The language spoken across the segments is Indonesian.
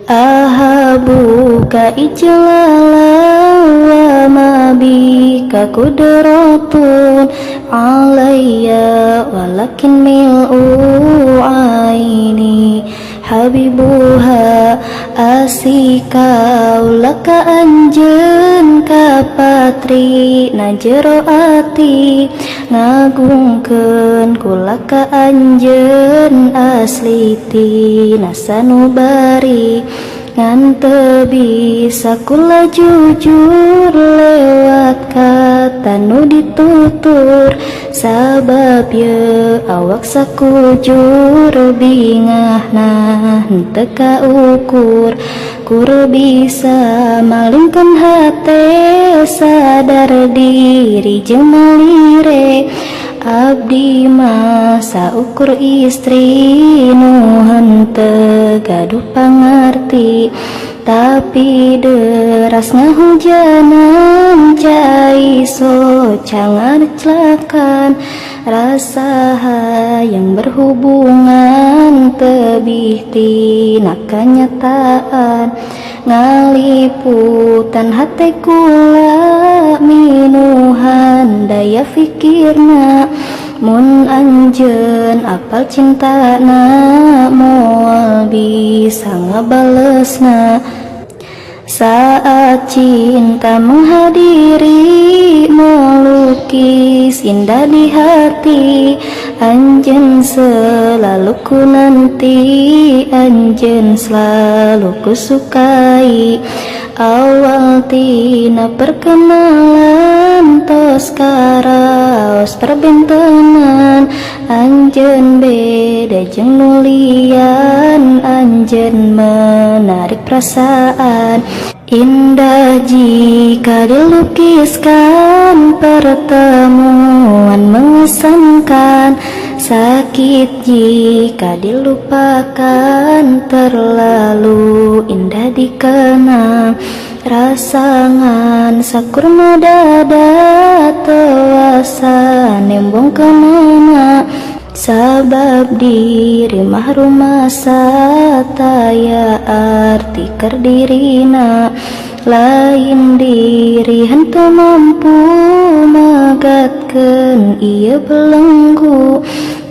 Ahabuka ijlala wa ma bika kudratun alayya walakin mil'u aini habibuha asika ulaka anjeun ka patri najero ati ngagungkeun kulaka anjeun asliti nasanubari ngan teu bisa kula jujur lewat kata nu ditutur sabab ye awak sakujur bingahna henteu kaukur kur bisa malingkeun hate sadar diri jeung malire abdi mah saukur istri nu henteu gaduh pangarti tapi deras ngahujanan cai so cangan celakan rasa hayang berhubungan tebih tina kenyataan ngaliputan hate kula minuhan daya fikirna mun anjeun apal cintana moal bisa ngabalesna saat cinta menghadiri melukis indah di hati anjeun selalu ku nanti anjeun selalu ku sukai awal tina perkenalan tos karaos perbentenan anjeun beda jeung nulian anjeun menarik perasaan indah jika dilukiskan pertemuan mengesankan sakit jika dilupakan terlalu indah dikenang rasangan sakurna dada tewasa nembong kemana sabab diri mah rumasa taya arti kerdirina lain diri henteu mampu magatkeun ieu belenggu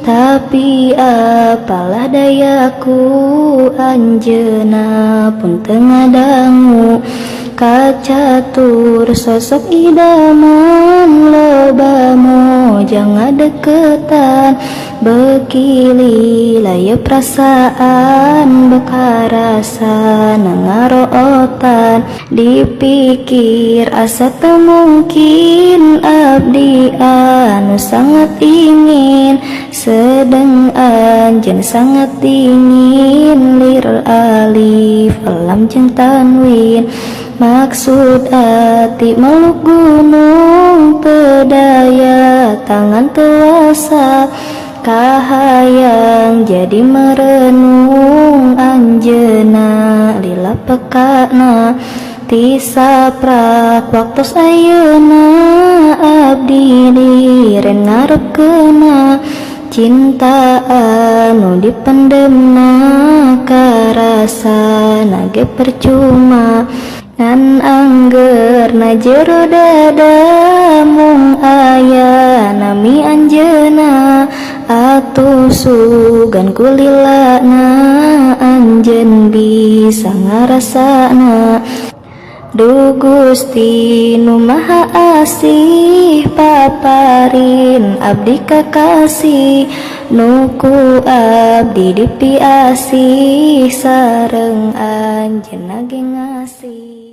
tapi apalah dayaku anjeunna pun teu ngadangu kacatur sosok idaman loba mojang ngadeukeutan bekili laya perasaan bekarasa nangarootan dipikir asa teu mungkin abdi anu sangat ingin sedang anjeun sangat dingin lir alif lam jeung tanwin maksud ati meluk gunung teu daya tangan teu asa kahayang jadi merenung anjeunna lila pekana tisaprak waktos ayeuna abdi diren ngarepkeuna cinta anu dipendemna karasana ge percuma ngan anggerna jero dada mung aya nami anjeunna atuh sugan kulilana anjeun bisa ngarasana duh Gusti nu maha asih paparin abdi kakasih nu ku abdi dipiasih sareng anjeunna ge ngasih.